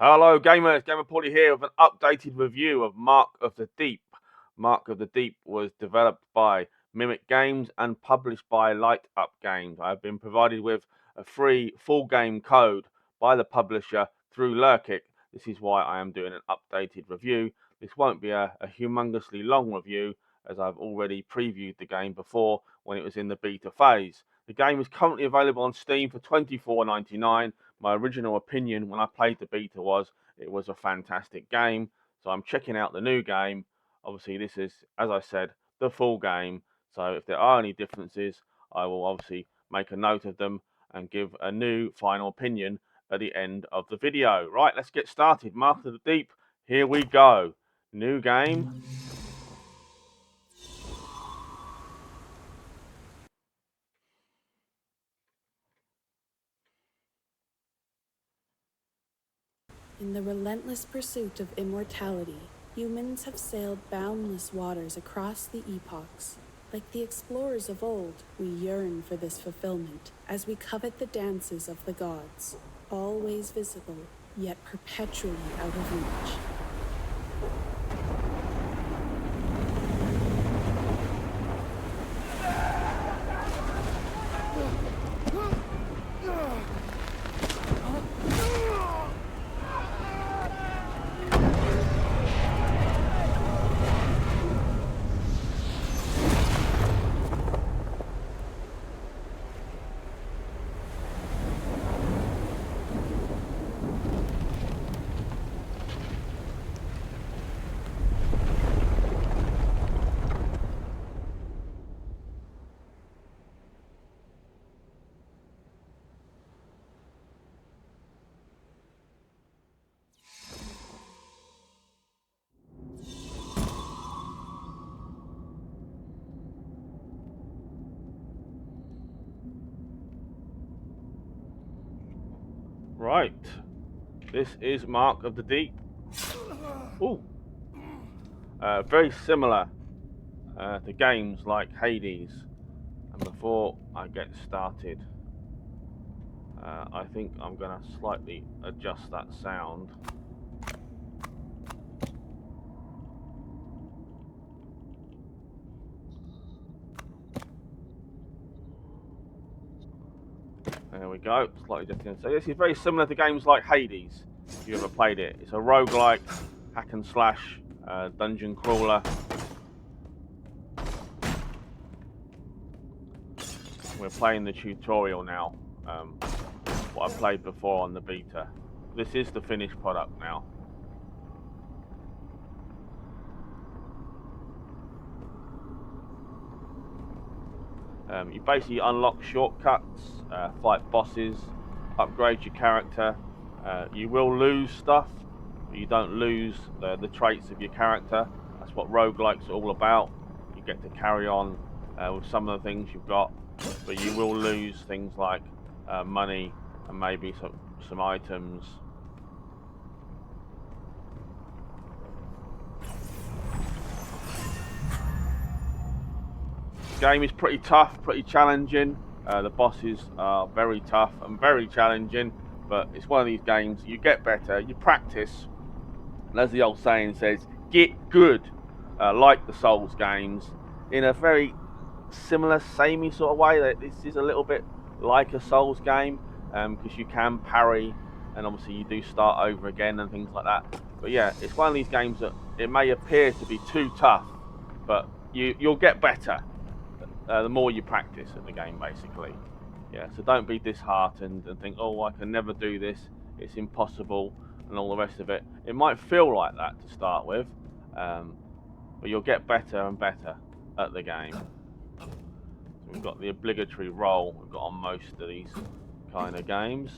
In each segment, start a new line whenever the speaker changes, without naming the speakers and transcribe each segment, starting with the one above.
Hello gamers, GamerPauly here with an updated review of Mark of the Deep. Mark of the Deep was developed by Mmic Games and published by Light Up Games. I have been provided with a free full game code by the publisher through Lurkic. This is why I am doing an updated review. This won't be a humongously long review, as I've already previewed the game before when it was in the beta phase. The game is currently available on Steam for $24.99. My original opinion when I played the beta was it was a fantastic game, so I'm checking out the new game. Obviously, this is, as I said, the full game, so if there are any differences, I will obviously make a note of them and give a new final opinion at the end of the video. Right, let's get started. Mark of the Deep, here we go. New game.
In the relentless pursuit of immortality, humans have sailed boundless waters across the epochs. Like the explorers of old, we yearn for this fulfillment as we covet the dances of the gods, always visible, yet perpetually out of reach.
Right, this is Mark of the Deep. Ooh. Very similar to games like Hades. And before I get started, I think I'm going to slightly adjust that sound. There we go, slightly adjusting. So this is very similar to games like Hades, if you ever played it. It's a roguelike, hack and slash, dungeon crawler. We're playing the tutorial now, what I played before on the beta. This is the finished product now. You basically unlock shortcuts, fight bosses, upgrade your character. You will lose stuff, but you don't lose the traits of your character. That's what roguelikes are all about. You get to carry on with some of the things you've got, but you will lose things like money and maybe some items. Game is pretty tough, pretty challenging. The bosses are very tough and very challenging, but it's one of these games you get better, you practice, and as the old saying says, get good. Like the Souls games, in a very similar, samey sort of way. That this is a little bit like a Souls game, because you can parry, and obviously you do start over again and things like that. But yeah, it's one of these games that it may appear to be too tough, but you'll get better. The more you practice at the game, basically. Yeah, so don't be disheartened and think, oh, I can never do this, it's impossible, and all the rest of it. It might feel like that to start with, but you'll get better and better at the game. So we've got the obligatory roll we've got on most of these kind of games.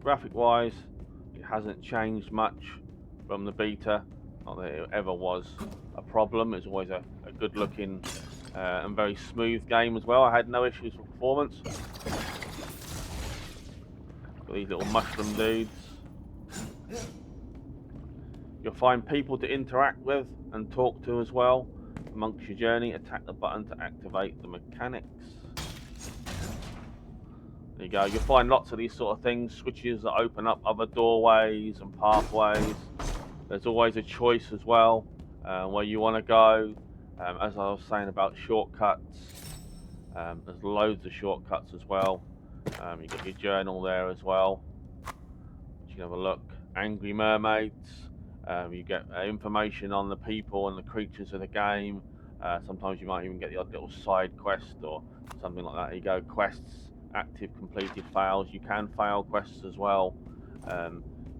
Graphic-wise, it hasn't changed much from the beta. Not that it ever was a problem. It's always a good looking and very smooth game as well. I had no issues with performance. Got these little mushroom dudes. You'll find people to interact with and talk to as well. Amongst your journey, attack the button to activate the mechanics. There you go. You'll find lots of these sort of things, switches that open up other doorways and pathways. There's always a choice as well where you want to go. As I was saying about shortcuts, there's loads of shortcuts as well. You got your journal there as well. You can have a look. Angry mermaids. You get information on the people and the creatures of the game. Sometimes you might even get the odd little side quest or something like that. There you go. Quests, active, completed, fails. You can fail quests as well.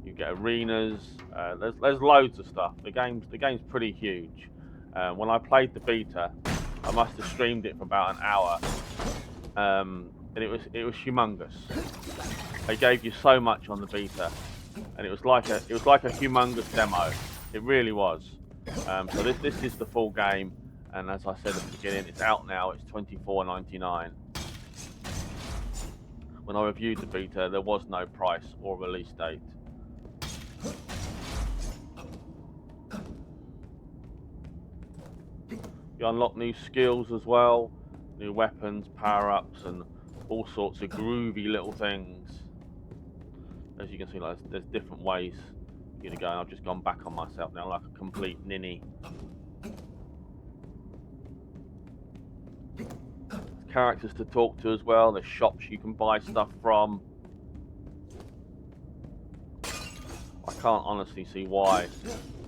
You get arenas. There's loads of stuff. The game's pretty huge. When I played the beta, I must have streamed it for about an hour, and it was humongous. They gave you so much on the beta, and it was like a humongous demo. It really was. So this is the full game, and as I said at the beginning, it's out now. It's $24.99. When I reviewed the beta, there was no price or release date. You unlock new skills as well, new weapons, power-ups, and all sorts of groovy little things. As you can see, like, there's different ways you're gonna go. And I've just gone back on myself now, like a complete ninny. There's characters to talk to as well. There's shops you can buy stuff from. I can't honestly see why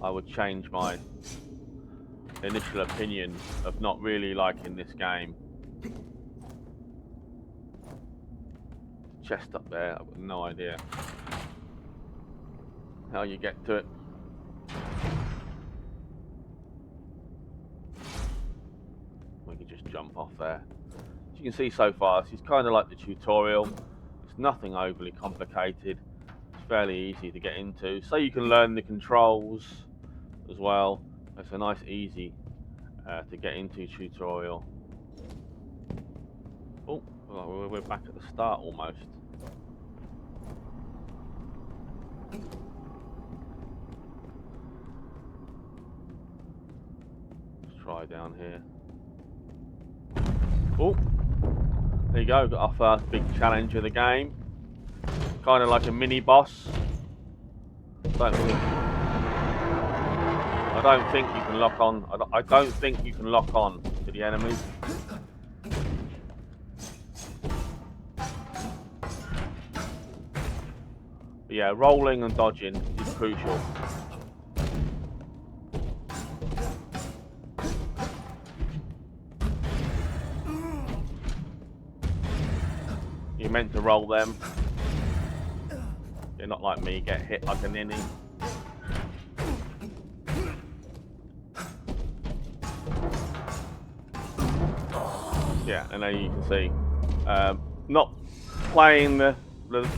I would change my initial opinion of not really liking this game. Chest up there, I've got no idea how you get to it. We can just jump off there. As you can see so far, this is kind of like the tutorial. It's nothing overly complicated. It's fairly easy to get into, so you can learn the controls as well. It's a nice, easy to get into tutorial. Oh, we're back at the start almost. Let's try down here. Oh, there you go. Got our first big challenge of the game. Kind of like a mini boss. I don't think you can lock on. I don't think you can lock on to the enemies. But yeah, rolling and dodging is crucial. You're meant to roll them. You're not like me, get hit like a ninny. Yeah, and there you can see, not playing the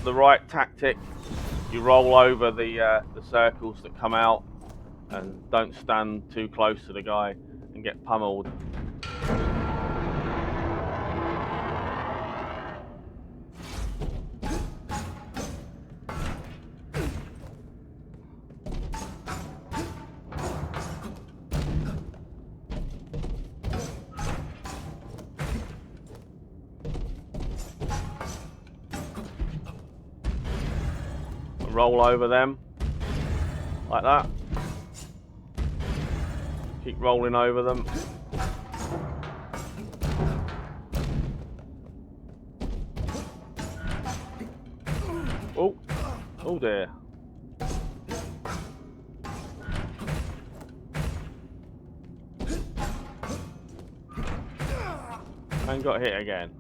right tactic. You roll over the circles that come out, and don't stand too close to the guy and get pummeled. Roll over them like that. Keep rolling over them. Oh, oh dear. And got hit again.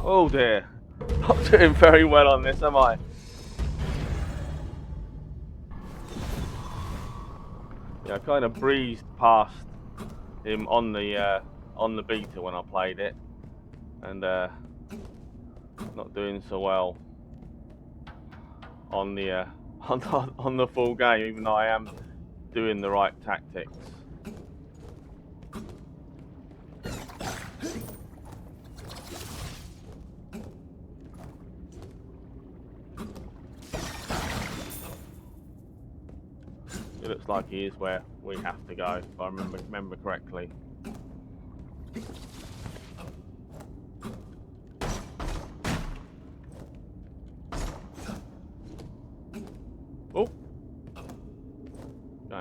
Oh dear, not doing very well on this, am I? Yeah, I kind of breezed past him on the beta when I played it, and not doing so well on the on the full game, even though I am doing the right tactics. It looks like he is where we have to go, if I remember correctly.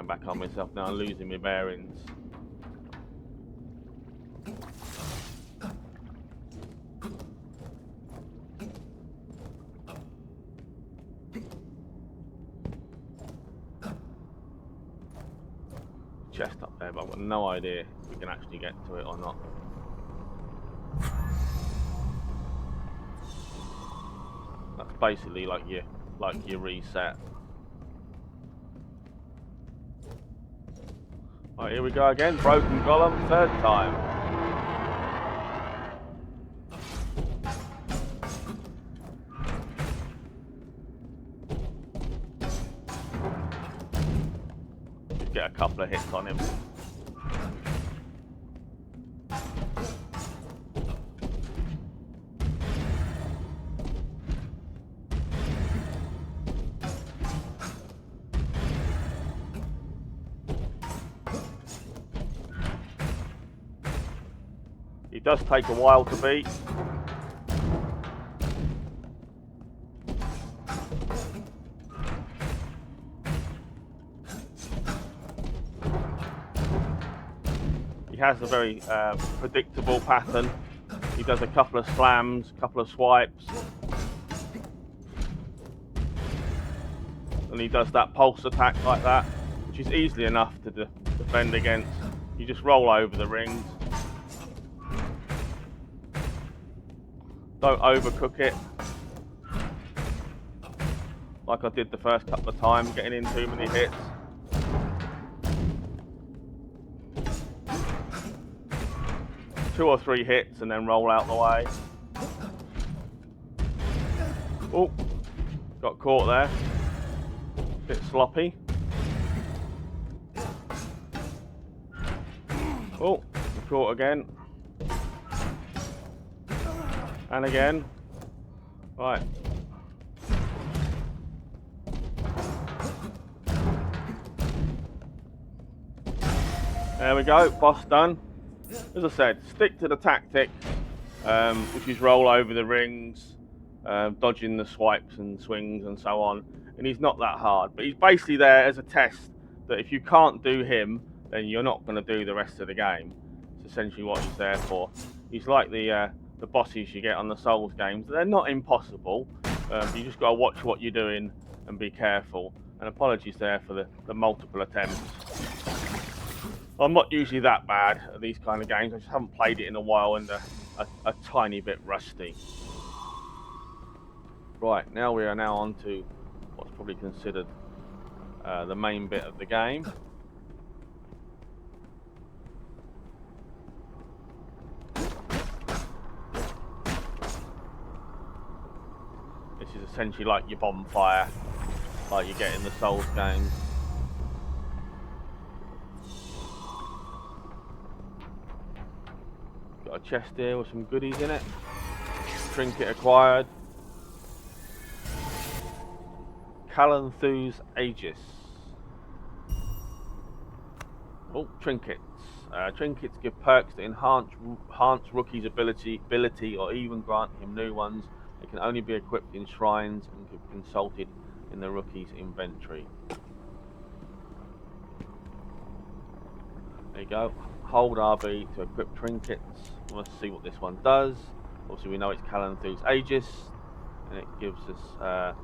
going back on myself now and losing my bearings. Chest up there, but I've got no idea if we can actually get to it or not. That's basically like your reset. Right, here we go again. Broken golem, third time. Just get a couple of hits on him. He does take a while to beat. He has a very predictable pattern. He does a couple of slams, a couple of swipes. And he does that pulse attack like that, which is easily enough to defend against. You just roll over the rings. Don't overcook it, like I did the first couple of times, getting in too many hits. Two or three hits and then roll out the way. Oh, got caught there. Bit sloppy. Oh, caught again. And again. Right. There we go, boss done. As I said, stick to the tactic, which is roll over the rings, dodging the swipes and swings and so on. And he's not that hard, but he's basically there as a test that if you can't do him, then you're not going to do the rest of the game. It's essentially what he's there for. He's like the bosses you get on the Souls games. They're not impossible. You just got to watch what you're doing and be careful. And apologies there for the multiple attempts. I'm not usually that bad at these kind of games. I just haven't played it in a while and a tiny bit rusty. Right, now we are now on to what's probably considered the main bit of the game. This is essentially like your bonfire, like you get in the Souls games. Got a chest here with some goodies in it. Trinket acquired. Calanthus Aegis. Oh, trinkets. Trinkets give perks that enhance rookies' ability or even grant him new ones. They can only be equipped in shrines and can be consulted in the rookie's inventory. There you go. Hold RB to equip trinkets. Let's see what this one does. Obviously we know it's Calanthus Aegis, and it gives us,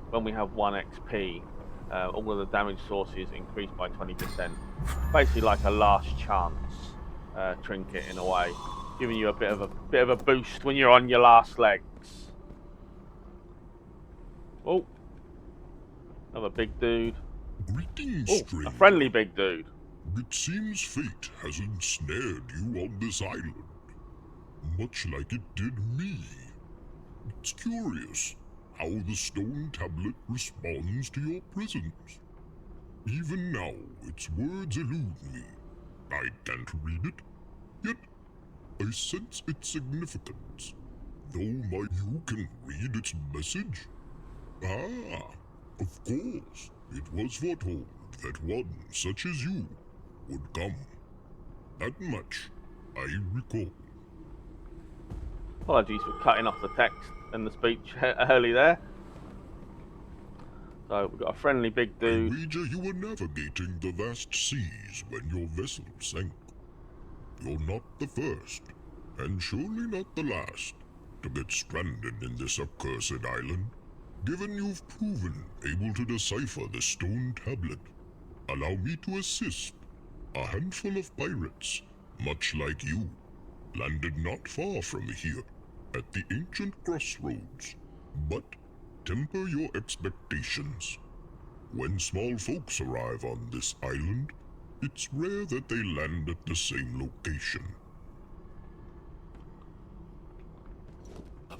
when we have 1 XP, all of the damage sources increase by 20%. Basically like a last chance trinket in a way, giving you a bit of a boost when you're on your last legs. Oh, another big dude.
Greetings,
Oh,
stranger.
a friendly big dude.
It seems fate has ensnared you on this island, much like it did me. It's curious how the stone tablet responds to your presence. Even now, its words elude me. I can't read it, yet I sense its significance. Though you can read its message? Ah, of course, it was foretold that one such as you would come. That much I recall.
Apologies for cutting off the text and the speech early there. So we've got a friendly big
I
dude.
wager you were navigating the vast seas when your vessel sank. You're not the first, and surely not the last, to get stranded in this accursed island. Given you've proven able to decipher the stone tablet, allow me to assist. A handful of pirates, much like you, landed not far from here, at the ancient crossroads. But temper your expectations. When small folks arrive on this island, it's rare that they land at the same location.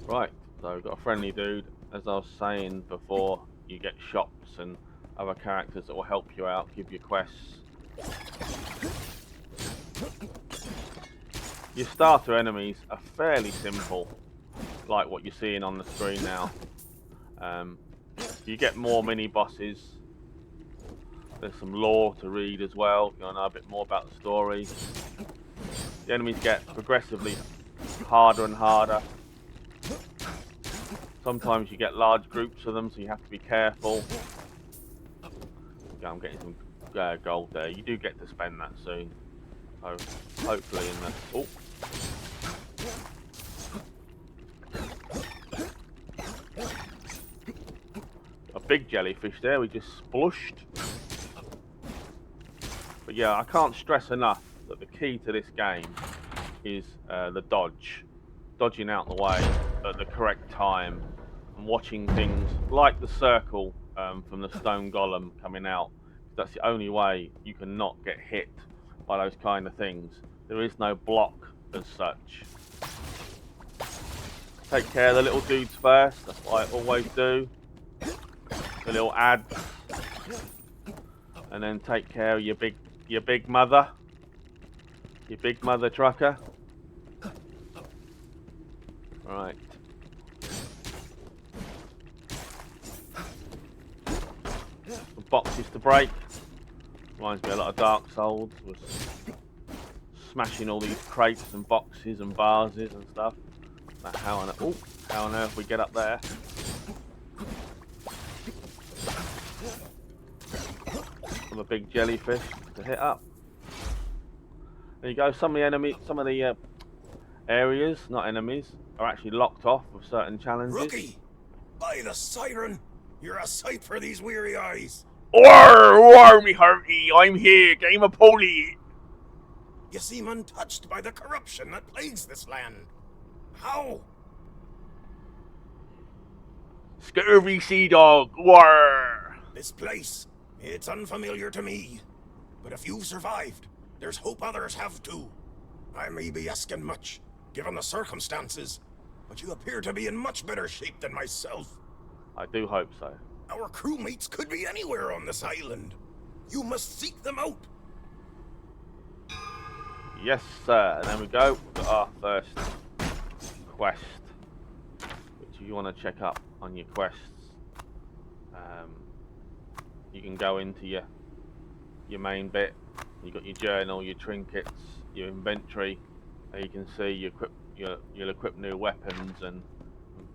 Right, so we've got a friendly dude. As I was saying before, you get shops and other characters that will help you out, give you quests. Your starter enemies are fairly simple, like what you're seeing on the screen now. You get more mini bosses. There's some lore to read as well if you want to know a bit more about the story. The enemies get progressively harder and harder. Sometimes you get large groups of them, so you have to be careful. Yeah, I'm getting some gold there. You do get to spend that soon. So hopefully in the... Oh! A big jellyfish there, we just splushed. But yeah, I can't stress enough that the key to this game is the dodge. Dodging out the way at the correct time and watching things like the circle from the stone golem coming out. That's the only way you can not get hit by those kind of things. There is no block as such. Take care of the little dudes first, that's what I always do. The little ads. And then take care of your big mother. Your big mother trucker. Right. Some boxes to break. Reminds me a lot of Dark Souls. Was smashing all these crates and boxes and vases and stuff. Now how on earth we get up there? From a big jellyfish to hit up. There you go. Some of the areas, not enemies, are actually locked off with certain challenges.
Rookie, by the siren, you're a sight for these weary eyes.
Or me hearty, I'm here, GamerPauly.
You seem untouched by the corruption that plagues this land. How?
Scurvy sea dog, war.
This place, it's unfamiliar to me. But if you've survived, there's hope others have too. I may be asking much, given the circumstances, but you appear to be in much better shape than myself.
I do hope so.
Our crewmates could be anywhere on this island. You must seek them out.
Yes, sir. And then we go. We've got our first quest, which you want to check up on your quests. You can go into your main bit. You've got your journal, your trinkets, your inventory. There you can see you'll equip new weapons and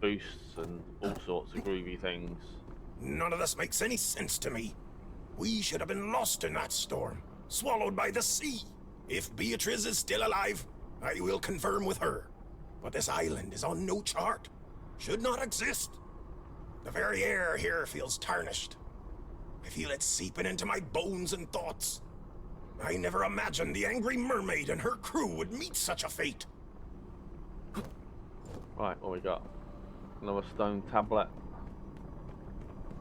boosts and all sorts of groovy things.
None of this makes any sense to me. We should have been lost in that storm, swallowed by the sea. If Beatrice is still alive, I will confirm with her. But this island is on no chart. Should not exist. The very air here feels tarnished. I feel it seeping into my bones and thoughts. I never imagined the angry mermaid and her crew would meet such a fate.
Right, what we got? Another stone tablet.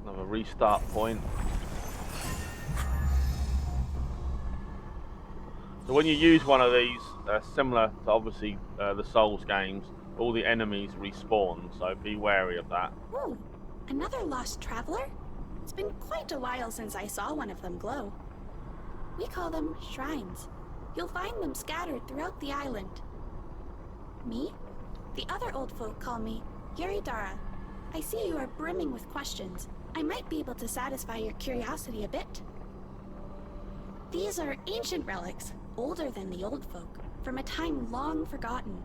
Another restart point. So when you use one of these, similar to obviously the Souls games, all the enemies respawn, so be wary of that.
Ooh, another lost traveler? It's been quite a while since I saw one of them glow. We call them shrines. You'll find them scattered throughout the island. Me? The other old folk call me Yuridara. I see you are brimming with questions. I might be able to satisfy your curiosity a bit. These are ancient relics, older than the old folk, from a time long forgotten.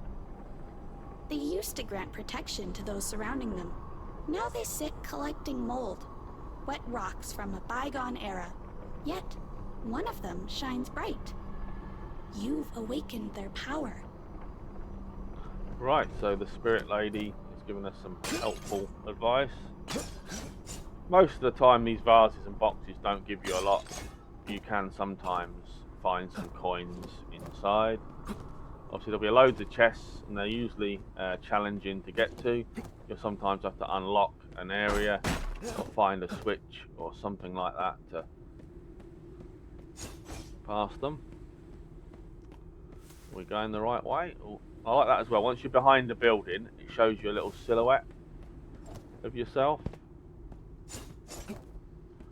They used to grant protection to those surrounding them. Now they sit collecting mold.
wet rocks from a bygone era. Yet, one of them shines bright. You've awakened their power.
Right, so the spirit lady has given us some helpful advice. Most of the time these vases and boxes don't give you a lot. You can sometimes find some coins inside. Obviously there'll be loads of chests and they're usually challenging to get to. You'll sometimes have to unlock an area or find a switch or something like that to pass them. We're going the right way. Ooh, I like that as well. Once you're behind the building, it shows you a little silhouette of yourself,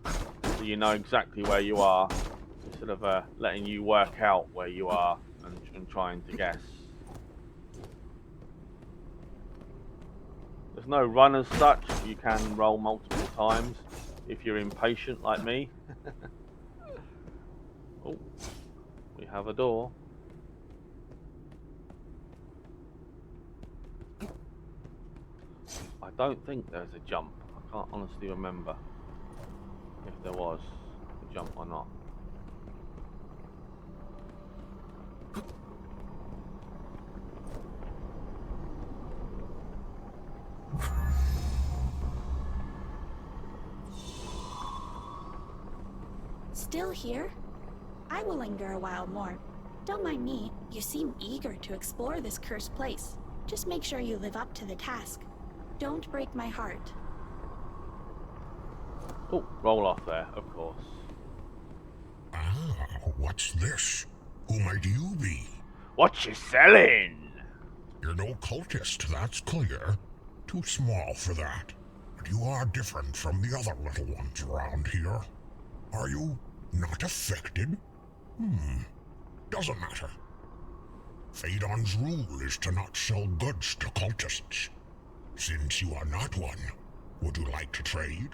so you know exactly where you are, instead of letting you work out where you are and trying to guess. There's no run as such. You can roll multiple times if you're impatient like me. Oh, we have a door. I don't think there's a jump. I can't honestly remember if there was a jump or not.
Still here? I will linger a while more. Don't mind me. You seem eager to explore this cursed place. Just make sure you live up to the task. Don't break my heart.
Oh, roll off there, of course.
Ah, what's this? Who might you be?
What you selling?
You're no cultist, that's clear. Too small for that. But you are different from the other little ones around here. Are you not affected? Doesn't matter. Phaedon's rule is to not sell goods to cultists. Since you are not one, would you like to trade?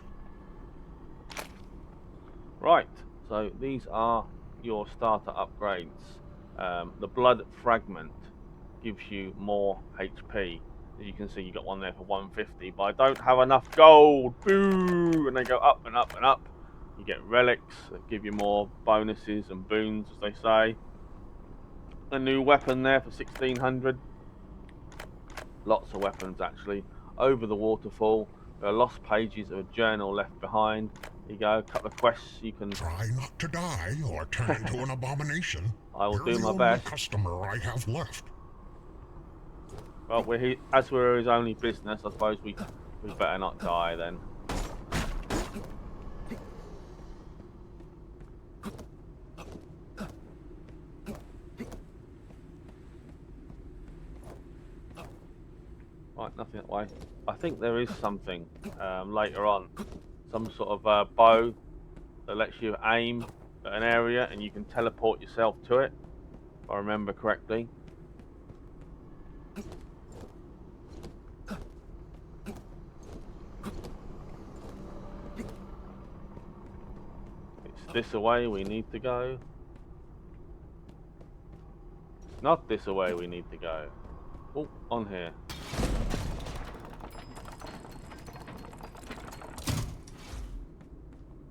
Right, so these are your starter upgrades. The blood fragment gives you more HP. As you can see, you got one there for 150, but I don't have enough gold. Boo! And they go up and up and up. You get relics that give you more bonuses and boons, as they say. A new weapon there for 1600. Lots of weapons actually. Over the waterfall, there are lost pages of a journal left behind. Here you go, a couple of quests you can...
Try not to die or turn into an abomination.
I will
You're
do my
the
best.
only customer I have left.
Well, as we're his only business, I suppose we better not die then. Right, nothing that way. I think there is something later on. Some sort of bow that lets you aim at an area and you can teleport yourself to it, if I remember correctly. It's this away we need to go. It's not this away we need to go. Oh, on here.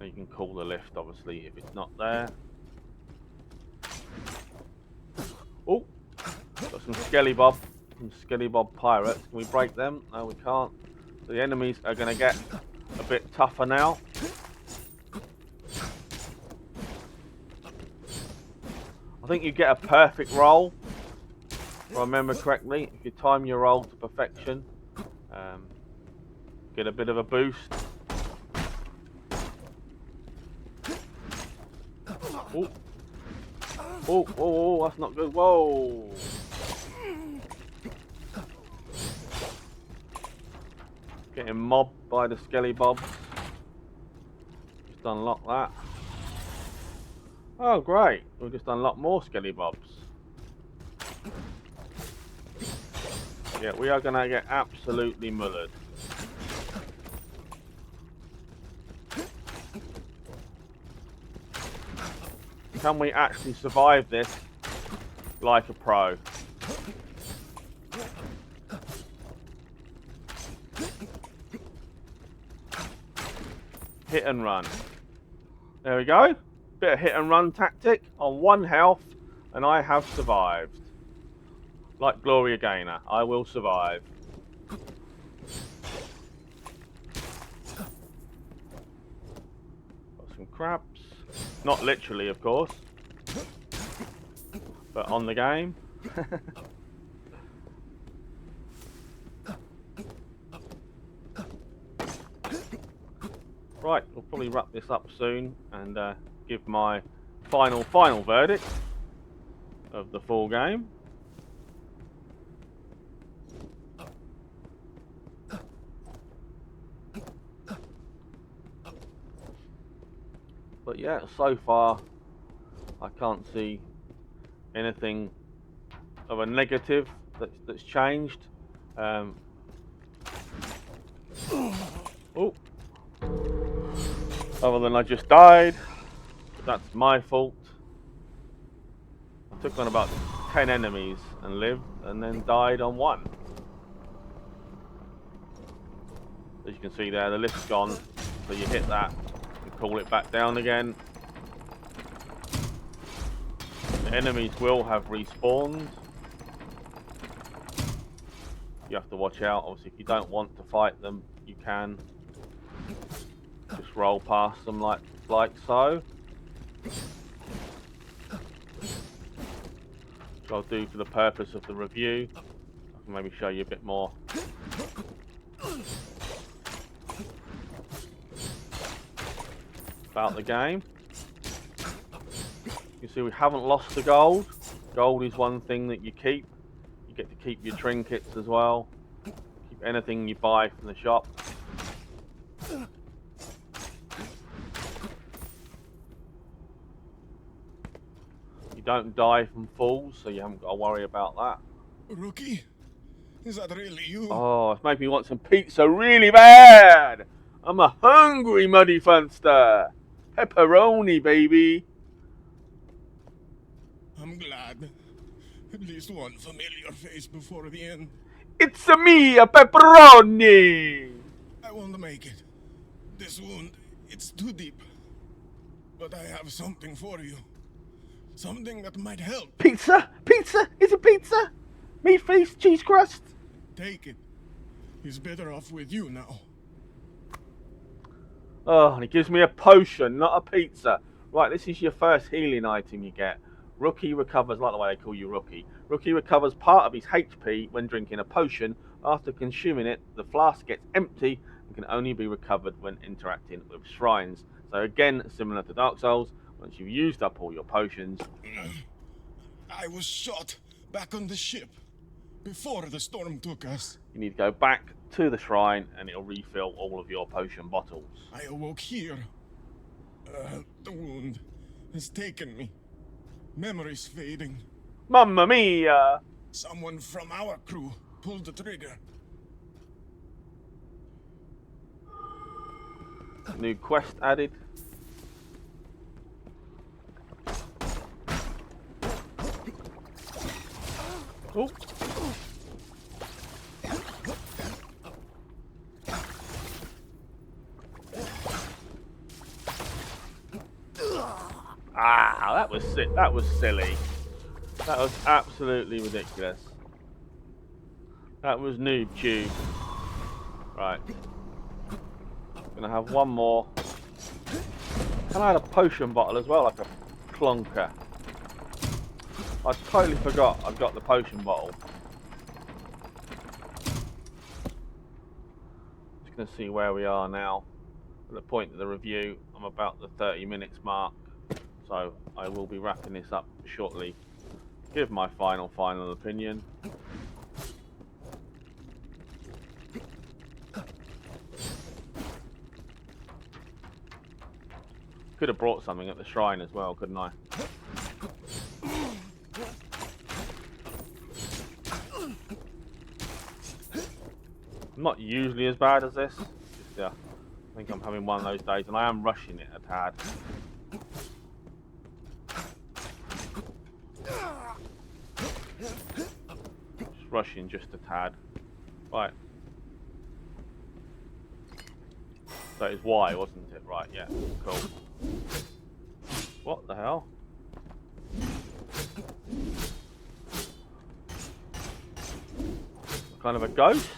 You can call the lift, obviously, if it's not there. Oh, got some Skelly Bob pirates. Can we break them? No, we can't. So the enemies are going to get a bit tougher now. I think you get a perfect roll, if I remember correctly. If you time your roll to perfection, get a bit of a boost. Oh. Oh, oh, that's not good. Whoa. Getting mobbed by the Skelly Bobs. Just unlock that. Oh, great. We'll just unlock more Skelly Bobs. Yeah, we are going to get absolutely mullered. Can we actually survive this like a pro? hit and run. There we go. Bit of hit and run tactic on 1 health, and I have survived. Like Gloria Gaynor, I will survive. Got some crabs. Not literally, of course, but on the game. Right, we'll probably wrap this up soon and give my final verdict of the full game. But yeah, so far I can't see anything of a negative that's changed. Oh. Other than I just died. That's my fault. I took on about 10 enemies and lived, and then died on 1. As you can see there, the lift's gone, so you hit that and call it back down again. The enemies will have respawned. You have to watch out. Obviously, if you don't want to fight them, you can just roll past them like so. Which I'll do for the purpose of the review. I can maybe show you a bit more. About the game. You see we haven't lost the gold. Gold is one thing that you keep. You get to keep your trinkets as well. Keep anything you buy from the shop. You don't die from falls, so you haven't got to worry about that.
Rookie? Is that really you?
Oh, it's making me want some pizza really bad! I'm a hungry muddy funster! Pepperoni, baby!
I'm glad. At least one familiar face before the end.
It's a me, a pepperoni!
I won't make it. This wound, it's too deep. But I have something for you. Something that might help.
Pizza? Pizza? Is it pizza? Meat feast, cheese crust?
Take it. He's better off with you now.
Oh, and he gives me a potion, not a pizza. Right, this is your first healing item you get. Rookie recovers, like the way they call you Rookie. Rookie recovers part of his HP when drinking a potion. After consuming it, the flask gets empty and can only be recovered when interacting with shrines. So again, similar to Dark Souls, once you've used up all your potions...
I was shot back on the ship before the storm took us.
You need to go back to the shrine and it'll refill all of your potion bottles.
I awoke here. The wound has taken me. Memories fading.
Mamma mia!
Someone from our crew pulled the trigger.
New quest added. Oh. Ah, that was sick. That was silly. That was absolutely ridiculous. That was noob tube. Right. Gonna have one more. And I had a potion bottle as well, like a clunker. I totally forgot I've got the potion bottle. Just gonna see where we are now. At the point of the review, I'm about the 30 minutes mark. So I will be wrapping this up shortly. Give my final opinion. Could have brought something at the shrine as well, couldn't I? I'm not usually as bad as this. Just, I think I'm having one of those days, and I am rushing it a tad. Just rushing just a tad. Right. So it's Y, wasn't it? Right, yeah, cool. What the hell? Kind of a ghost?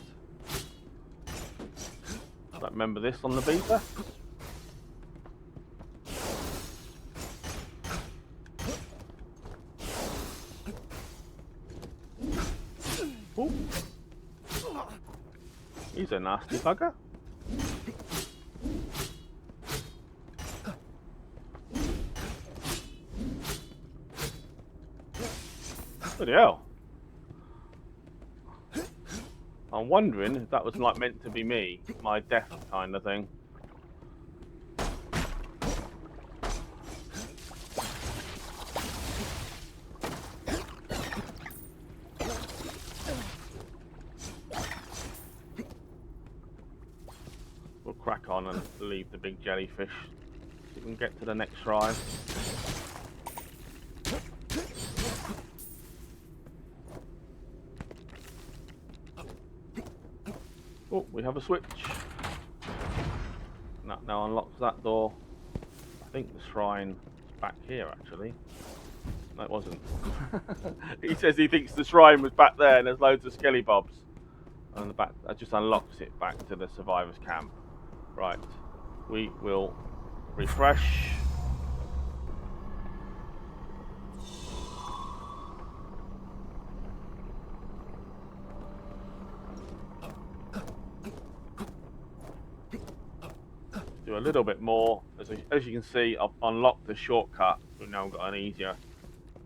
Don't remember this on the beta. Ooh. He's a nasty bugger. Bloody hell. I'm wondering if that was like meant to be me, my death kind of thing. We'll crack on and leave the big jellyfish so we can get to the next shrine. Oh, we have a switch. That now unlocks that door. I think the shrine is back here actually. No, it wasn't. He says he thinks the shrine was back there and there's loads of skelly bobs. And the back, that just unlocks it back to the survivors camp. Right, we will refresh. Do a little bit more. As you can see, I've unlocked the shortcut. We've now got an easier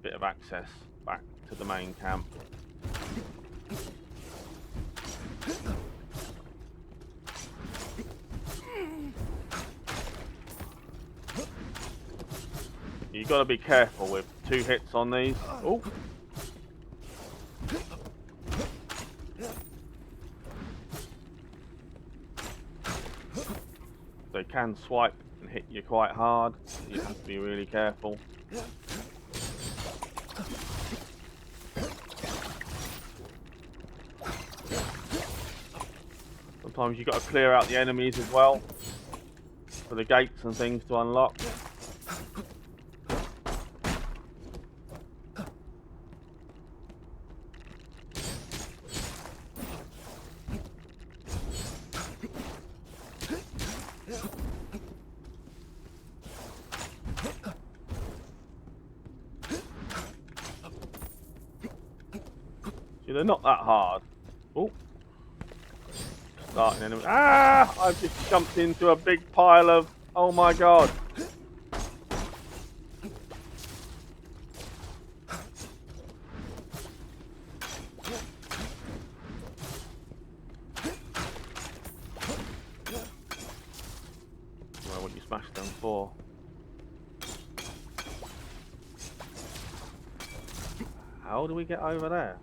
bit of access back to the main camp. You've got to be careful with 2 hits on these. Oh. They can swipe and hit you quite hard. So you have to be really careful. Sometimes you've got to clear out the enemies as well for the gates and things to unlock. See, they're not that hard. Oh. Starting enemy. Ah! I've just jumped into a big pile of. Oh my god. Well, what you smashed them for? How do we get over there?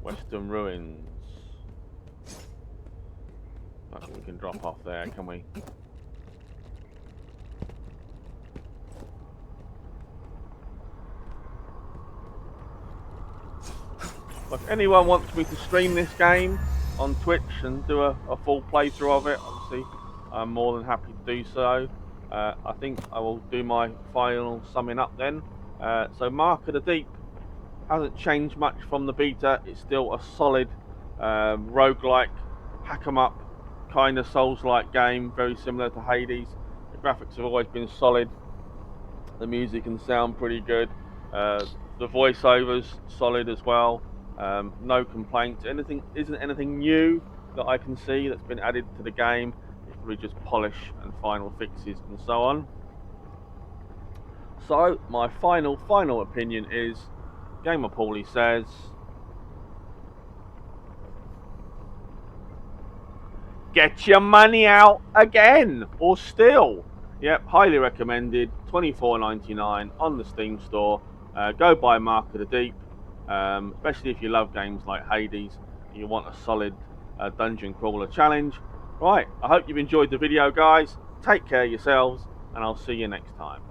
Western Ruins. I don't think we can drop off there, can we? If anyone wants me to stream this game on Twitch and do a full playthrough of it, obviously I'm more than happy to do so. I think I will do my final summing up then. So Mark of the Deep hasn't changed much from the beta. It's still a solid roguelike, hack 'em up kind of Souls-like game, very similar to Hades. The graphics have always been solid. The music and sound pretty good. The voiceovers solid as well. No complaints. Isn't anything new that I can see that's been added to the game. It's really just polish and final fixes and so on. So my final opinion is, GamerPauly says, get your money out again, or still. Yep, highly recommended. $24.99 on the Steam store. Go buy Mark of the Deep, especially if you love games like Hades and you want a solid dungeon crawler challenge. Right, I hope you've enjoyed the video, guys. Take care of yourselves, and I'll see you next time.